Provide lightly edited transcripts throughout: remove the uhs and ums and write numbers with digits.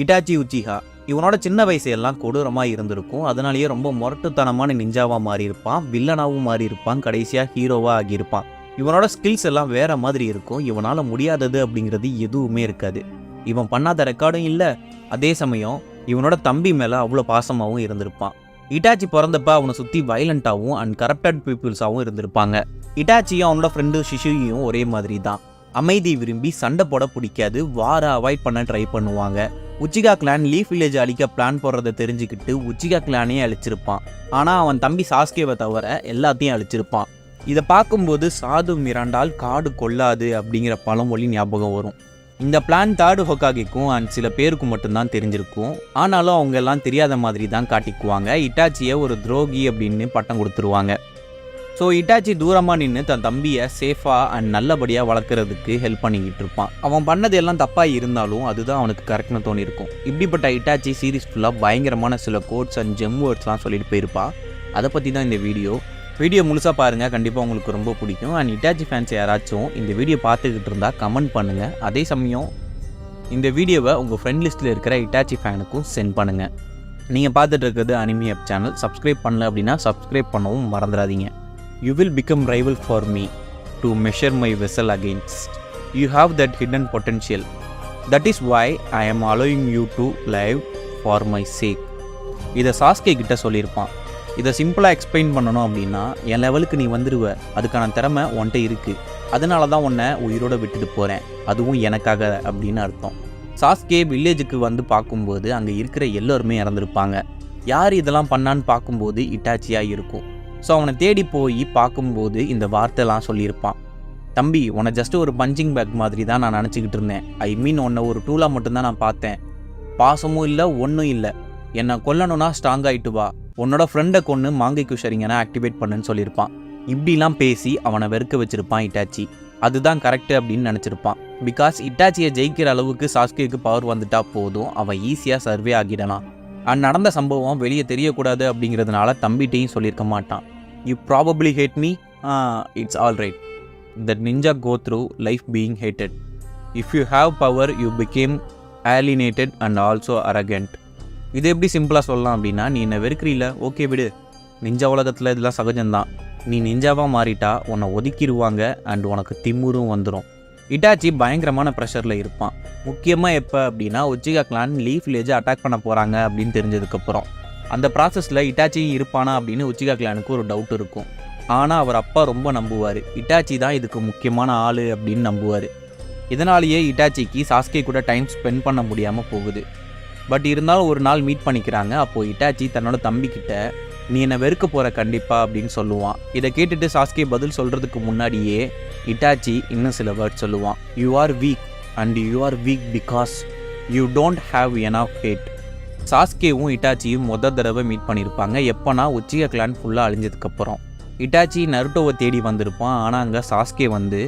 Itachi உச்சிஹா இவனோட சின்ன வயசு எல்லாம் கொடூரமாக இருந்திருக்கும். அதனாலேயே ரொம்ப முரட்டுத்தனமான நிஞ்சாவாக மாறி இருப்பான், வில்லனாகவும் மாறி இருப்பான், கடைசியாக ஹீரோவாக ஆகியிருப்பான். இவனோட ஸ்கில்ஸ் எல்லாம் வேற மாதிரி இருக்கும். இவனால் முடியாதது அப்படிங்கிறது எதுவுமே இருக்காது. இவன் பண்ணாத ரெக்கார்டும் இல்லை. அதே சமயம் இவனோட தம்பி மேலே அவ்வளோ பாசமாகவும் இருந்திருப்பான். இட்டாச்சி பிறந்தப்ப அவனை சுற்றி வைலண்ட்டாகவும் அண்ட் கரப்டட் பீப்புள்ஸாகவும் இருந்திருப்பாங்க. இட்டாச்சியும் அவனோட ஃப்ரெண்டு ஷிஷுயும் ஒரே மாதிரி தான். அமைதி விரும்பி சண்டை போட பிடிக்காது, வார அவாய்ட் பண்ண ட்ரை பண்ணுவாங்க. உச்சிகா கிளான் லீஃப் வில்லேஜ் அழிக்க பிளான் போடுறதை தெரிஞ்சுக்கிட்டு உச்சிகா கிளானையே அழிச்சிருப்பான். ஆனால் அவன் தம்பி சாஸ்கேவை தவிர எல்லாத்தையும் அழிச்சிருப்பான். இதை பார்க்கும்போது சாது மிராண்டால் காடு கொள்ளாது அப்படிங்கிற பழமொழி ஞாபகம் வரும். இந்த பிளான் தாடு ஹொக்காகிக்கும் அண்ட் சில பேருக்கு மட்டும்தான் தெரிஞ்சிருக்கும். ஆனாலும் அவங்க எல்லாம் தெரியாத மாதிரி தான் காட்டிக்குவாங்க. இட்டாச்சியை ஒரு துரோகி அப்படின்னு பட்டம் கொடுத்துருவாங்க. ஸோ இட்டாச்சி தூரமாக நின்று தன் தம்பியை சேஃபாக அண்ட் நல்லபடியாக வளர்க்குறதுக்கு ஹெல்ப் பண்ணிக்கிட்டு இருப்பான். அவன் பண்ணது எல்லாம் தப்பாக இருந்தாலும் அதுதான் அவனுக்கு கரெக்ட்னு தோணியிருக்கும். இப்படிப்பட்ட இட்டாச்சி சீரீஸ் ஃபுல்லாக பயங்கரமான சில கோட்ஸ் அண்ட் ஜெம் வேர்ட்ஸ்லாம் சொல்லிட்டு போயிருப்பா. அதை பற்றி தான் இந்த வீடியோ முழுசாக பாருங்கள், கண்டிப்பாக உங்களுக்கு ரொம்ப பிடிக்கும். அண்ட் இட்டாச்சி ஃபேன்ஸ் யாராச்சும் இந்த வீடியோ பார்த்துக்கிட்டு இருந்தால் கமெண்ட் பண்ணுங்கள். அதே சமயம் இந்த வீடியோவை உங்கள் ஃப்ரெண்ட் லிஸ்ட்டில் இருக்கிற இட்டாச்சி ஃபேனுக்கும் சென்ட் பண்ணுங்கள். நீங்கள் பார்த்துட்டு இருக்கிறது அனிமி அப் சேனல். சப்ஸ்கிரைப் பண்ணல அப்படின்னா சப்ஸ்கிரைப் பண்ணவும் மறந்துடாதீங்க. You will become rival for me to measure my vessel against. You have that hidden potential. That is why I am allowing you to live for my sake. இதை Sasuke கிட்ட சொல்லியிருப்பான். இதை சிம்பிளாக explain பண்ணணும் அப்படின்னா, என் லெவலுக்கு நீ வந்துடுவ, அதுக்கான திறமை உன்கிட்ட இருக்குது, அதனால தான் உன்னை உயிரோடு விட்டுட்டு போகிறேன், அதுவும் எனக்காக அப்படின்னு அர்த்தம். சாஸ்கே வில்லேஜுக்கு வந்து பார்க்கும்போது அங்கே இருக்கிற எல்லோருமே இறந்துருப்பாங்க. யார் இதெல்லாம் பண்ணான்னு பார்க்கும்போது இட்டாச்சியாக இருக்கும். ஸோ அவனை தேடி போய் பார்க்கும்போது இந்த வார்த்தைலாம் சொல்லியிருப்பான். தம்பி, உன்னை ஜஸ்ட் ஒரு பஞ்சிங் பேக் மாதிரி தான் நான் நினச்சிக்கிட்டு இருந்தேன். உன்னை ஒரு டூலாக மட்டும்தான் நான் பார்த்தேன். பாசமும் இல்லை, ஒன்றும் இல்லை. என்னை கொல்லணும்னா ஸ்ட்ராங் ஆகிட்டு வா, உன்னோட ஃப்ரெண்டை கொன்று மாங்கை குஷரிங்கனை ஆக்டிவேட் பண்ணுன்னு சொல்லியிருப்பான். இப்படிலாம் பேசி அவனை வெறுக்க வச்சுருப்பான் இட்டாச்சி. அதுதான் கரெக்டு அப்படின்னு நினச்சிருப்பான். பிகாஸ் இட்டாச்சியை ஜெயிக்கிற அளவுக்கு சாஸ்கேக்கு பவர் வந்துட்டா போதும், அவன் ஈஸியாக சர்வே ஆகிடலாம். நடந்த சம்பவம் வெளியே தெரியக்கூடாது அப்படிங்கிறதுனால தம்பிட்டையும் சொல்லியிருக்க மாட்டான். You probably hate me? It's alright. That ninja go through life being hated. If you have power, you became alienated and also arrogant. இது எப்படி சிம்பிளாக சொல்லலாம் அப்படின்னா, நீ என்னை வெறுக்கிறீல, ஓகே விடு, நிஞ்சா உலகத்தில் இதெல்லாம் சகஜம்தான். நீ நிஞ்சாவாக மாறிட்டா உன்னை ஒதுக்கிடுவாங்க அண்ட் உனக்கு திமுறும் வந்துடும். இட்டாச்சி பயங்கரமான ப்ரெஷரில் இருப்பான். முக்கியமாக எப்போ அப்படின்னா, உச்சிகா கிளான் லீஃப் வில்லேஜை அட்டாக் பண்ண போகிறாங்க அப்படின்னு தெரிஞ்சதுக்கப்புறம். அந்த ப்ராசஸில் இட்டாச்சியும் இருப்பானா அப்படின்னு உச்சிகா கிளானுக்கு ஒரு டவுட் இருக்கும். ஆனால் அவர் அப்பா ரொம்ப நம்புவார். இட்டாச்சி தான் இதுக்கு முக்கியமான ஆள் அப்படின்னு நம்புவார். இதனாலேயே இட்டாச்சிக்கு சாஸ்கே கூட டைம் ஸ்பெண்ட் பண்ண முடியாமல் போகுது. பட் இருந்தாலும் ஒரு நாள் மீட் பண்ணிக்கிறாங்க. அப்போது இட்டாச்சி தன்னோட தம்பிக்கிட்ட, நீ என்னை வெறுக்க போகிற கண்டிப்பா அப்படின்னு சொல்லுவான். இதை கேட்டுட்டு சாஸ்கே பதில் சொல்கிறதுக்கு முன்னாடியே இட்டாச்சி இன்னும் சில வேர்ட் சொல்லுவான். You are weak and you are weak because you don't have enough hate. சாஸ்கேவும் இட்டாச்சியும் தடவை மீட் பண்ணியிருப்பாங்க. எப்போனா உச்சிகா கிளான் ஃபுல்லாக அழிஞ்சதுக்கப்புறம். இட்டாச்சி நருட்டோவை தேடி வந்திருப்பான். ஆனால் அங்கே சாஸ்கே வந்து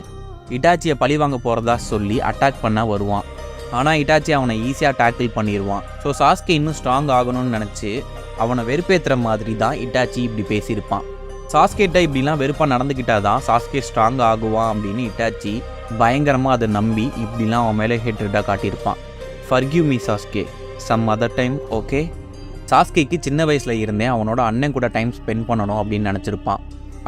இட்டாச்சியை பழி வாங்க போகிறதா சொல்லி அட்டாக் பண்ண வருவான். ஆனால் இட்டாச்சி அவனை ஈஸியாக டேக்கிள் பண்ணிடுவான். ஸோ சாஸ்கே இன்னும் ஸ்ட்ராங் ஆகணும்னு நினச்சி அவனை வெறுப்பேற்றுற மாதிரி தான் இட்டாச்சி இப்படி பேசியிருப்பான். சாஸ்கேட்ட இப்படிலாம் வெறுப்பாக நடந்துக்கிட்டால் தான் சாஸ்கே ஸ்ட்ராங் ஆகுவான் அப்படின்னு இட்டாச்சி பயங்கரமாக அதை நம்பி இப்படிலாம் அவன் மேலே ஹேட்ரடாக காட்டியிருப்பான். Forgive me Sasuke, some other time okay. சாஸ்கேக்கு சின்ன வயசில் இருந்தே அவனோட அண்ணன் கூட டைம் ஸ்பெண்ட் பண்ணணும் அப்படின்னு நினச்சிருப்பான்.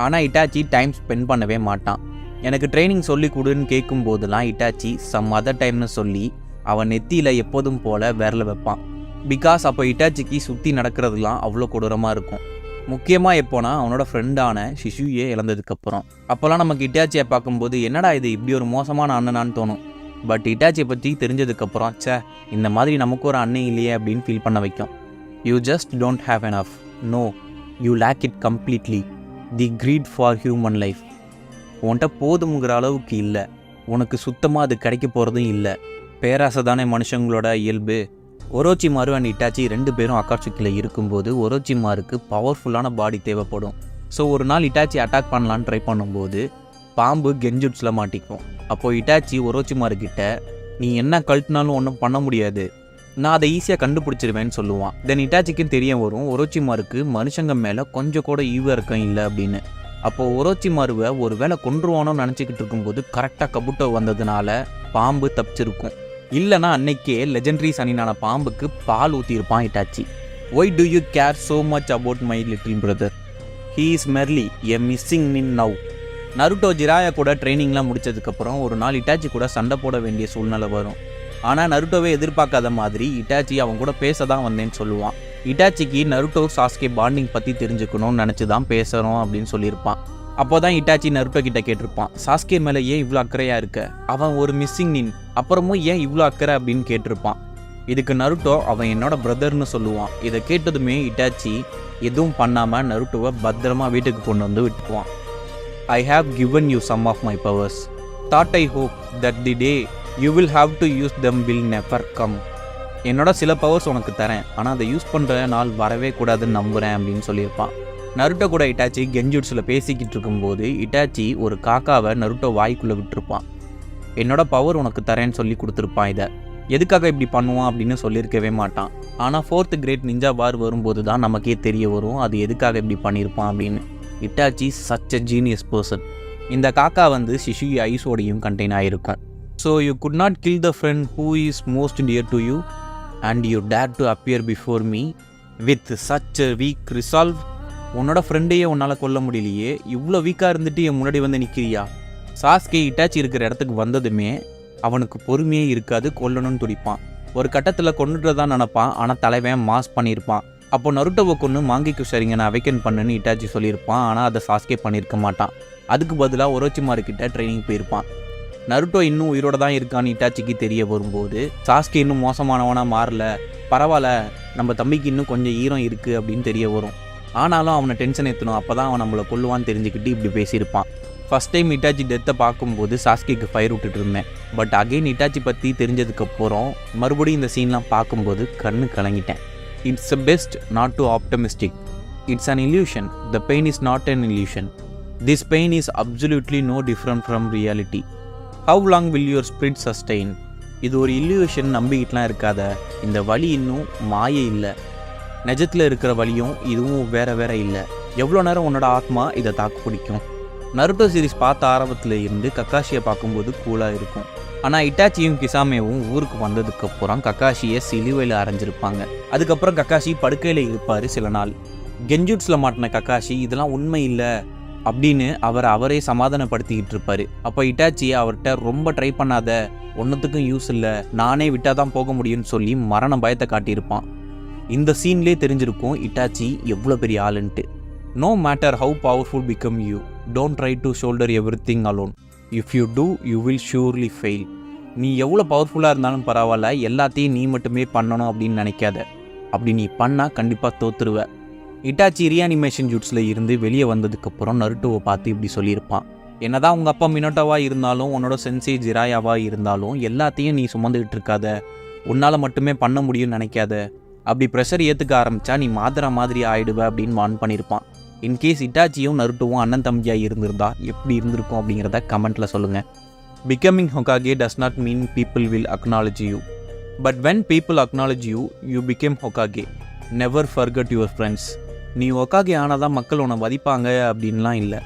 ஆனால் இட்டாச்சி டைம் ஸ்பெண்ட் பண்ணவே மாட்டான். எனக்கு ட்ரைனிங் சொல்லி கொடுன்னு கேட்கும்போதெல்லாம் இட்டாச்சி சம் அதர் டைம்னு சொல்லி அவன் நெத்தியில் எப்போதும் போல் விரல வைப்பான். பிகாஸ் அப்போ இட்டாச்சிக்கு சுற்றி நடக்கிறதுலாம் அவ்வளோ கொடூரமாக இருக்கும். முக்கியமாக எப்போனா அவனோட ஃப்ரெண்டான ஷிஷுயே இழந்ததுக்கப்புறம். அப்போல்லாம் நமக்கு இட்டாச்சியை பார்க்கும்போது என்னடா இது இப்படி ஒரு மோசமான அண்ணனான்னு தோணும். பட் இட்டாச்சியை பற்றி தெரிஞ்சதுக்கப்புறம், இந்த மாதிரி நமக்கு ஒரு அண்ணன் இல்லையே அப்படின்னு ஃபீல் பண்ண வைக்கும். You just don't have enough. No, you lack it completely. The greed for human life. உன்கிட்ட போதுங்கிற அளவுக்கு இல்லை, உனக்கு சுத்தமாக அது கிடைக்க போகிறதும் இல்லை. பேராசை தானே மனுஷங்களோட இயல்பு. ஒரோச்சிமாரு அண்ட் இட்டாச்சி 2 பேரும் அக்காட்சிக்கில் இருக்கும்போது ஒரோச்சிமாருக்கு பவர்ஃபுல்லான பாடி தேவைப்படும். ஸோ ஒரு நாள் இட்டாச்சி அட்டாக் பண்ணலான்னு ட்ரை பண்ணும்போது பாம்பு கெஞ்சுட்ஸில் மாட்டிக்கும். அப்போது இட்டாச்சி ஒரோச்சிமாருக்கிட்ட, நீ என்ன கழட்டினாலும் ஒன்றும் பண்ண முடியாது, நான் அதை ஈஸியாக கண்டுபிடிச்சிருவேன்னு சொல்லுவான். தென் இட்டாச்சிக்கும் தெரிய வரும் ஒரோச்சிமாருக்கு மனுஷங்க மேலே கொஞ்சம் கூட ஈவரக்கம் இல்லை அப்படின்னு. அப்போது ஒரோச்சிமாருவை ஒரு வேளை கொன்றுவானோன்னு நினச்சிக்கிட்டு இருக்கும்போது கரெக்டாக கபுட்டோ வந்ததுனால பாம்பு தப்பிச்சிருக்கும். இல்லைனா அன்னைக்கே லெஜெண்டரி சனினான பாம்புக்கு பால் ஊற்றியிருப்பான் Itachi. Why do you care so much about my little brother? He is merely a missing in now. Naruto Jiraiya கூட ட்ரைனிங்லாம் முடிச்சதுக்கப்புறம் ஒரு நாள் இட்டாச்சி கூட சண்டை போட வேண்டிய சூழ்நிலை வரும். ஆனால் நருட்டோவே எதிர்பார்க்காத மாதிரி இட்டாச்சி அவன் கூட பேச தான் வந்தேன்னு சொல்லுவான். இட்டாச்சிக்கு நருட்டோ சாஸ்கே பாண்டிங் பற்றி தெரிஞ்சுக்கணும்னு நினச்சி தான் பேசுகிறோம் அப்படின்னு சொல்லியிருப்பான். அப்போ தான் இட்டாச்சி நருட்டோ கிட்ட கேட்டிருப்பான், சாஸ்கே மேலே ஏன் இவ்வளோ அக்கறையாக இருக்க, அவன் ஒரு மிஸ்ஸிங் நின், அப்புறமும் ஏன் இவ்வளோ அக்கறை அப்படின்னு கேட்டிருப்பான். இதுக்கு நருட்டோ அவன் என்னோட பிரதர்னு சொல்லுவான். இதை கேட்டதுமே இட்டாச்சி எதுவும் பண்ணாமல் நருட்டோவை பத்திரமா வீட்டுக்கு கொண்டு வந்து விட்டுக்குவான். I have given you some of my powers. Thought I hope that the day you will have to use them will never come. என்னோட சில பவர்ஸ் உனக்கு தரேன், ஆனால் அதை யூஸ் பண்ணுற நாள் வரவே கூடாதுன்னு நம்புகிறேன் அப்படின்னு சொல்லியிருப்பான். நருட்டோ கூட இட்டாச்சி கென்ஜுட்ஸில் பேசிக்கிட்டு இருக்கும்போது இட்டாச்சி ஒரு காக்காவை நருட்டோ வாய்க்குள்ளே விட்டுருப்பான். என்னோட பவர் உனக்கு தரேன்னு சொல்லி கொடுத்துருப்பான். இதை எதுக்காக இப்படி பண்ணுவான் அப்படின்னு சொல்லியிருக்கவே மாட்டான். ஆனால் 4th கிரேட் நிஞ்சா வார் வரும்போது தான் நமக்கே தெரிய வரும் அது எதுக்காக இப்படி பண்ணியிருப்பான் அப்படின்னு. Itachi such a genius person. இந்த காக்கா வந்து சிஷுயி ஐஸோடையும் கண்டெயின் ஆகிருக்கும். So you could not kill the friend who is most dear to you and you dare to appear before me with such a weak resolve. உன்னோட ஃப்ரெண்டையே உன்னால் கொல்ல முடியலையே, இவ்வளோ வீக்காக இருந்துட்டு என் முன்னாடி வந்து நிற்கிறியா? சாஸ்கே இட்டாச்சி இருக்கிற இடத்துக்கு வந்ததுமே அவனுக்கு பொறுமையே இருக்காது, கொல்லணும்னு துடிப்பான். ஒரு கட்டத்தில் கொண்டுட்டு நினப்பான், ஆனால் தலைவன் மாஸ் பண்ணியிருப்பான். அப்போ நருட்டோவை கொண்டு மாங்கிக்கு சரிங்க நான் அவைக்கன் பண்ணுன்னு இட்டாச்சி சொல்லியிருப்பான். ஆனால் அதை சாஸ்கே பண்ணியிருக்க மாட்டான். அதுக்கு பதிலாக ஒரோச்சிமாருக்கிட்ட ட்ரைனிங் போயிருப்பான். நருட்டோ இன்னும் உயிரோடு தான் இருக்கான்னு இட்டாச்சிக்கு தெரிய வரும்போது சாஸ்கே இன்னும் மோசமானவனாக மாறல, பரவாயில்ல நம்ம தம்பிக்கு இன்னும் கொஞ்சம் ஈரம் இருக்குது அப்படின்னு தெரிய வரும். ஆனாலும் அவனை டென்ஷன் ஏற்றணும், அப்போ தான் அவன் நம்மளை கொல்லுவான்னு தெரிஞ்சுக்கிட்டு இப்படி பேசியிருப்பான். ஃபஸ்ட் டைம் இட்டாச்சி டெத்தை பார்க்கும்போது சாஸ்கேக்கு ஃபயர் விட்டுட்டு இருந்தேன். பட் அகெயின் இட்டாச்சி பற்றி தெரிஞ்சதுக்கப்புறம் மறுபடியும் இந்த சீன்லாம் பார்க்கும்போது கண்ணு கலங்கிட்டேன். It's a best not too optimistic. It's an illusion. The pain is not an illusion. This pain is absolutely no different from reality. How long will your spirit sustain? இது ஒரு illusion நம்பிக்கிட்டுலாம் இருக்காத. இந்த வலி இன்னும் மாயை இல்லை, நிஜத்தில் இருக்கிற வலியும் இதுவும் வேற வேற இல்லை. எவ்வளோ நேரம் உன்னோட ஆத்மா இதை தாக்கு பிடிக்கும்? நருட்டோ சீரிஸ் பார்த்த ஆரம்பத்தில் இருந்து கக்காஷியை பார்க்கும்போது கூலாக இருக்கும். ஆனால் இட்டாச்சியும் கிசாமேவும் ஊருக்கு வந்ததுக்கப்புறம் கக்காஷியை சிலுவையில் அரைஞ்சிருப்பாங்க. அதுக்கப்புறம் கக்காஷி படுக்கையில் இருப்பார் சில நாள். கென்ஜுட்ஸில் மாட்டின கக்காஷி இதெல்லாம் உண்மை இல்லை அப்படின்னு அவரே சமாதானப்படுத்திக்கிட்டு இருப்பார். அப்போ இட்டாச்சி அவர்கிட்ட ரொம்ப ட்ரை பண்ணாத, ஒன்றுத்துக்கும் யூஸ் இல்லை, நானே விட்டால் தான் போக முடியும்னு சொல்லி மரண பயத்தை காட்டியிருப்பான். இந்த சீன்லேயே தெரிஞ்சிருக்கும் இட்டாச்சி எவ்வளோ பெரிய ஆளுன்ட்டு. No matter how powerful become you, don't try to shoulder everything alone. If you do, you will surely fail. நீ எவ்வளோ பவர்ஃபுல்லாக இருந்தாலும் பரவாயில்ல, எல்லாத்தையும் நீ மட்டுமே பண்ணணும் அப்படின்னு நினைக்காத. அப்படி நீ பண்ணால் கண்டிப்பாக தோத்துருவ. இட்டாச்சி ரீஅனிமேஷன் ஜூட்ஸில் இருந்து வெளியே வந்ததுக்கப்புறம் நருட்டோவை பார்த்து இப்படி சொல்லியிருப்பான், என்னதான் உங்கள் அப்பா மினோட்டோவாக இருந்தாலும் உன்னோட சென்சே ஜிராயாவாக இருந்தாலும் எல்லாத்தையும் நீ சுமந்துக்கிட்டு இருக்காத, உன்னால் மட்டுமே பண்ண முடியும்னு நினைக்காத. அப்படி ப்ரெஷர் ஏற்றுக்க ஆரம்பித்தா நீ மாத்திர மாதிரி ஆயிடுவ அப்படின்னு வார்ன் பண்ணியிருப்பான். இன்கேஸ் இட்டாச்சியும் நருட்டோவும் அண்ணன் தம்பியாக இருந்திருந்தா எப்படி இருந்திருக்கும் அப்படிங்கிறத கமெண்ட்டில் சொல்லுங்கள். Becoming Hokage does not mean people will acknowledge you. But when people acknowledge you, you became Hokage. Never forget your friends. நீ ஹொக்காகே ஆனாதான் மக்கள் உன்னை மதிப்பாங்க அப்படின்லாம் இல்லை.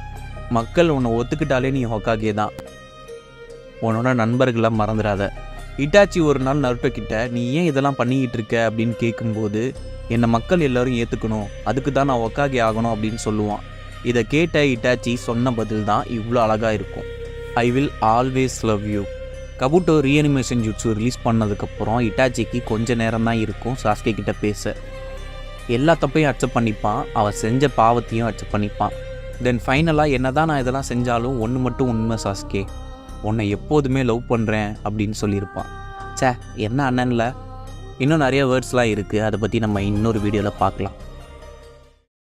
மக்கள் உன்னை ஒத்துக்கிட்டாலே நீ ஹொக்காகே தான். உன்னோட நண்பர்களை மறந்துடாத. இட்டாச்சி ஒரு நாள் நருட்டோ கிட்ட நீ ஏன் இதெல்லாம் பண்ணிக்கிட்டு இருக்க அப்படின்னு கேட்கும்போது என்னை மக்கள் எல்லோரும் ஏற்றுக்கணும், அதுக்கு தான் நான் ஹொக்காகே ஆகணும் அப்படின்னு சொல்லுவான். இதை கேட்ட இட்டாச்சி சொன்ன பதில் தான் இவ்வளோ அழகாக இருக்கும். I will always love you. Kabuto reanimation jutsu release பண்ணதுக்கப்புறம் இட்டாச்சிக்கு கொஞ்ச நேரம் தான் இருக்கும் சாஸ்கே கிட்ட பேச. எல்லா தப்பையும் அக்செப்ட் பண்ணிப்பான், அவன் செஞ்ச பாவத்தையும் அக்செப்ட் பண்ணிப்பான். தென் ஃபைனலாக என்ன தான் நான் இதெல்லாம் செஞ்சாலும் ஒன்று மட்டும் உண்மை சாஸ்கே, உன்னை எப்போதுமே லவ் பண்ணுறேன் அப்படின்னு சொல்லியிருப்பான். என்ன அண்ணன்ல இன்னும் நிறைய வேர்ட்ஸ்லாம் இருக்குது, அதை பற்றி நம்ம இன்னொரு வீடியோவில் பார்க்கலாம்.